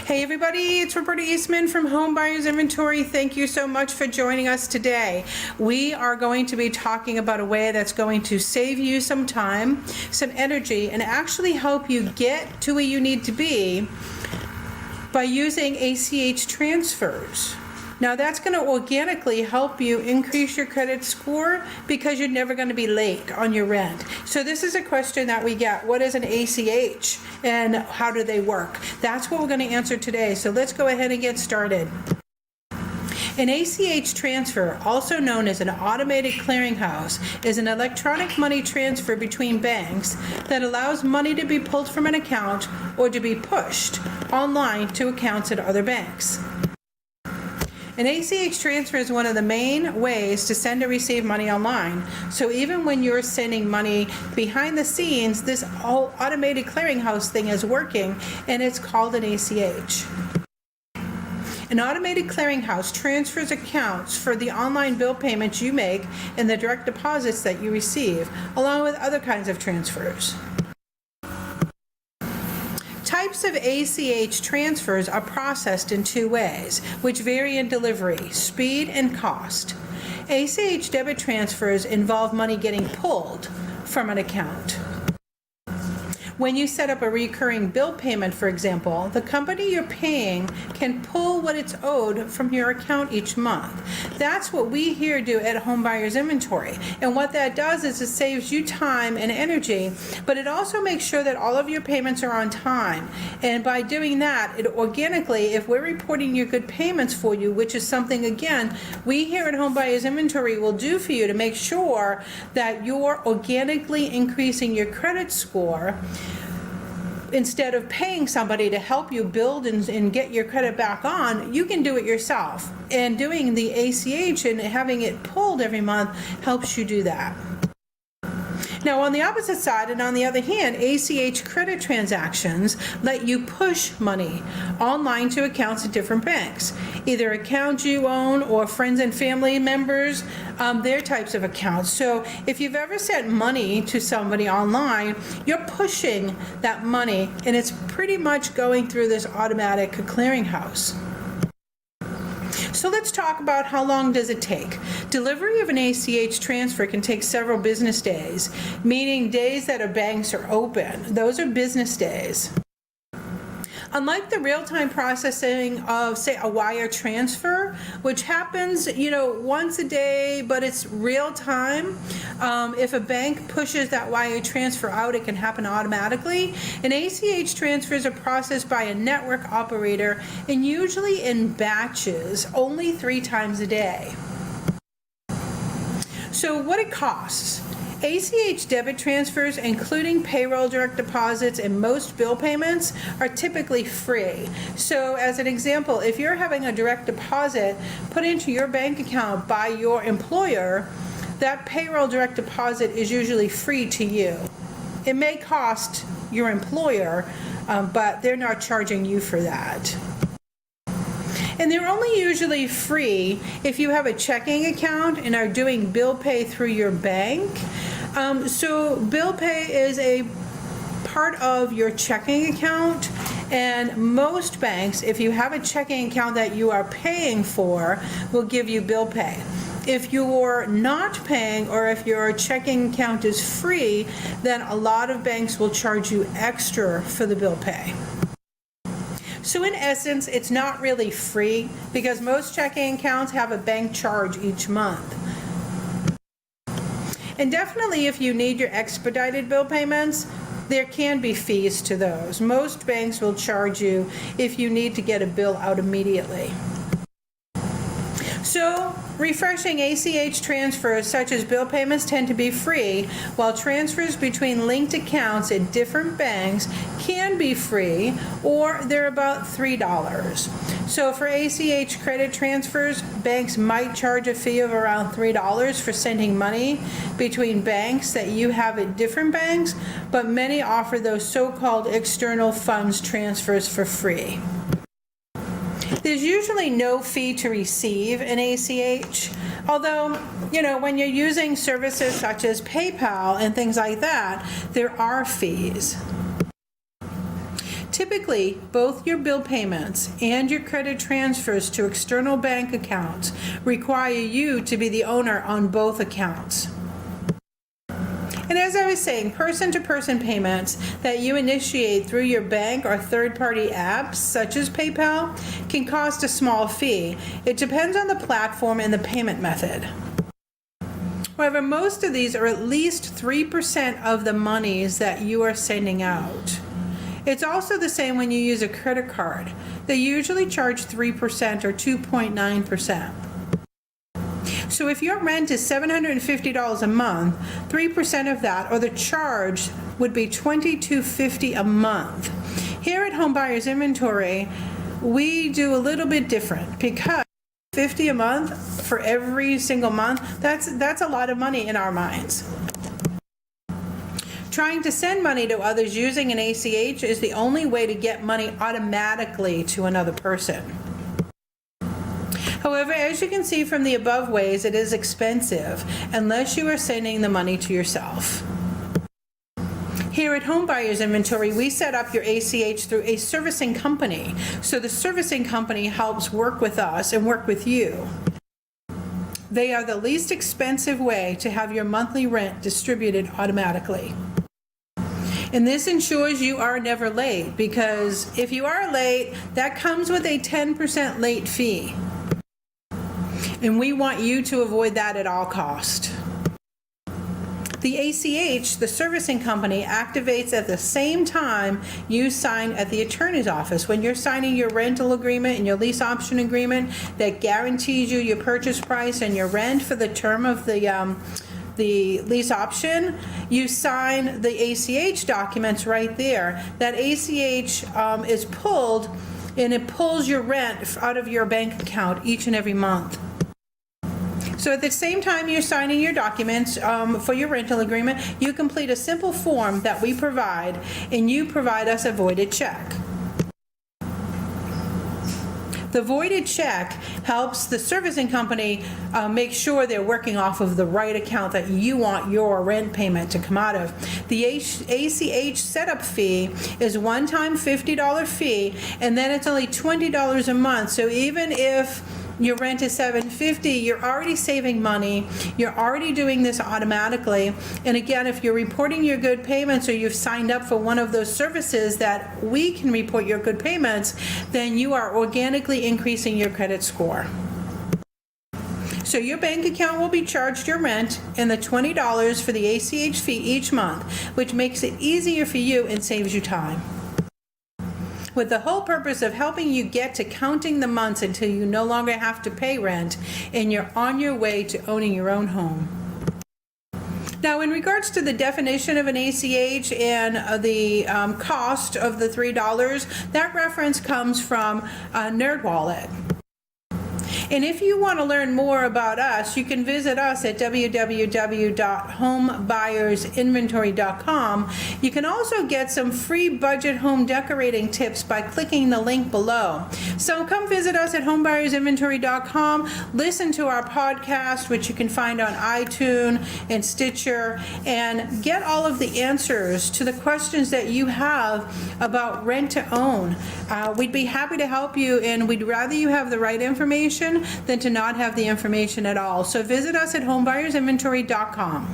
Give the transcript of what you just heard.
Hey everybody, it's Roberta Eastman from Home Buyers Inventory. Thank you so much for joining us today. We are going to be talking about a way that's going to save you some time, some energy, and actually help you get to where you need to be by using ACH transfers. Now that's going to organically help you increase your credit score because you're never going to be late on your rent. So this is a question that we get. What is an ACH and how do they work? That's what we're going to answer today. So let's go ahead and get started. An ACH transfer, also known as an automated clearinghouse, is an electronic money transfer between banks that allows money to be pulled from an account or to be pushed online to accounts at other banks. An ACH transfer is one of the main ways to send or receive money online. So even when you're sending money behind the scenes, this whole automated clearinghouse thing is working, and it's called an ACH. An automated clearinghouse transfers accounts for the online bill payments you make and the direct deposits that you receive, along with other kinds of transfers. Types of ACH transfers are processed in two ways, which vary in delivery, speed, and cost. ACH debit transfers involve money getting pulled from an account. When you set up a recurring bill payment, for example, the company you're paying can pull what it's owed from your account each month. That's what we here do at Home Buyers Inventory. And what that does is it saves you time and energy, but it also makes sure that all of your payments are on time. And by doing that, it organically, if we're reporting your good payments for you, which is something, again, we here at Home Buyers Inventory will do for you to make sure that you're organically increasing your credit score, instead of paying somebody to help you build and get your credit back on, you can do it yourself. And doing the ACH and having it pulled every month helps you do that. Now, on the opposite side, and on the other hand, ACH credit transactions let you push money online to accounts at different banks, either accounts you own or friends and family members, their types of accounts. So if you've ever sent money to somebody online, you're pushing that money, and it's pretty much going through this automatic clearinghouse. So let's talk about how long does it take. Delivery of an ACH transfer can take several business days, meaning days that our banks are open. Those are business days. Unlike the real-time processing of, say, a wire transfer, which happens, once a day, but it's real-time. If a bank pushes that wire transfer out, it can happen automatically. And ACH transfers are processed by a network operator, and usually in batches, only 3 times a day. So what it costs. ACH debit transfers, including payroll direct deposits and most bill payments, are typically free. So as an example, if you're having a direct deposit put into your bank account by your employer, that payroll direct deposit is usually free to you. It may cost your employer, but they're not charging you for that. And they're only usually free if you have a checking account and are doing bill pay through your bank. So bill pay is a part of your checking account, and most banks, if you have a checking account that you are paying for, will give you bill pay. If you're not paying, or if your checking account is free, then a lot of banks will charge you extra for the bill pay. So in essence, it's not really free because most checking accounts have a bank charge each month. And definitely if you need your expedited bill payments, there can be fees to those. Most banks will charge you if you need to get a bill out immediately. So, refreshing ACH transfers such as bill payments tend to be free, while transfers between linked accounts at different banks can be free, or they're about $3. So for ACH credit transfers, banks might charge a fee of around $3 for sending money between banks that you have at different banks, but many offer those so-called external funds transfers for free. There's usually no fee to receive an ACH, although, when you're using services such as PayPal and things like that, there are fees. Typically, both your bill payments and your credit transfers to external bank accounts require you to be the owner on both accounts. And as I was saying, person-to-person payments that you initiate through your bank or third-party apps, such as PayPal, can cost a small fee. It depends on the platform and the payment method. However, most of these are at least 3% of the monies that you are sending out. It's also the same when you use a credit card. They usually charge 3% or 2.9%. So if your rent is $750 a month, 3% of that, or the charge, would be $22.50 a month. Here at Home Buyers Inventory, we do a little bit different because $50 a month for every single month, that's a lot of money in our minds. Trying to send money to others using an ACH is the only way to get money automatically to another person. However, as you can see from the above ways, it is expensive unless you are sending the money to yourself. Here at Home Buyers Inventory, we set up your ACH through a servicing company. So the servicing company helps work with us and work with you. They are the least expensive way to have your monthly rent distributed automatically. And this ensures you are never late, because if you are late, that comes with a 10% late fee. And we want you to avoid that at all cost. The ACH, the servicing company, activates at the same time you sign at the attorney's office. When you're signing your rental agreement and your lease option agreement that guarantees you your purchase price and your rent for the term of the lease option, you sign the ACH documents right there. That ACH is pulled, and it pulls your rent out of your bank account each and every month. So at the same time you're signing your documents for your rental agreement, you complete a simple form that we provide, and you provide us a voided check. The voided check helps the servicing company make sure they're working off of the right account that you want your rent payment to come out of. The ACH setup fee is one-time $50 fee, and then it's only $20 a month. So even if your rent is $750, you're already saving money, you're already doing this automatically. And again, if you're reporting your good payments, or you've signed up for one of those services that we can report your good payments, then you are organically increasing your credit score. So your bank account will be charged your rent and the $20 for the ACH fee each month, which makes it easier for you and saves you time, with the whole purpose of helping you get to counting the months until you no longer have to pay rent and you're on your way to owning your own home. Now, in regards to the definition of an ACH and the cost of the $3, that reference comes from NerdWallet. And if you want to learn more about us, you can visit us at www.homebuyersinventory.com. You can also get some free budget home decorating tips by clicking the link below. So come visit us at homebuyersinventory.com. Listen to our podcast, which you can find on iTunes and Stitcher, and get all of the answers to the questions that you have about rent to own. We'd be happy to help you, and we'd rather you have the right information than to not have the information at all. So visit us at homebuyersinventory.com.